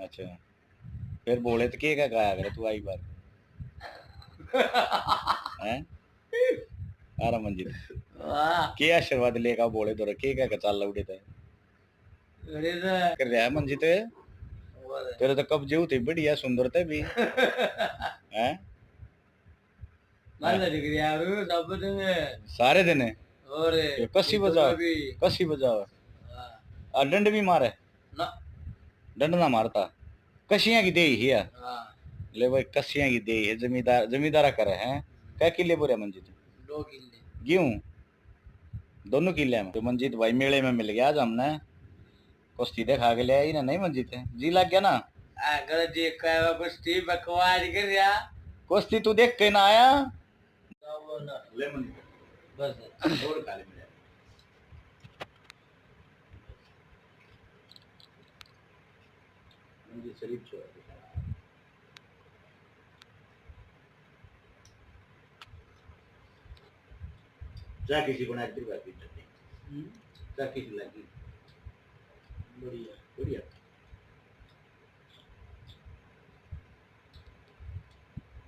अच्छा फिर बोले तो के का गाया करे तू आई बार हैं आरा मंजित के आशीर्वाद लेगा बोले तो के का चाल उड़े थे कर रहा है मंजित तेरे तो कब्जे होते बढ़िया सुंदर थे भी हैं सारे दिन है और कसी बजाओ डंड भी मारे डंड ना मारता कशियां की दे ही है ले भाई कशियां की दे है जमींदारा करे हैं क्या किले बोरे मंजित 2 किले गेहूं दोनों किले में तो मंजित भाई मेले में मिल गया आज हमने कुश्ती देखा के ले आई ना नहीं मंजित जी लग गया ना अगर देख कुश्ती बकवास कर रहा कुश्ती तू देख के ना आया ले मंजित बस और काले में मंजित शरीफ छोड़ जा किसी को ना इधर बात भी जा किसी लगी बढ़िया बढ़िया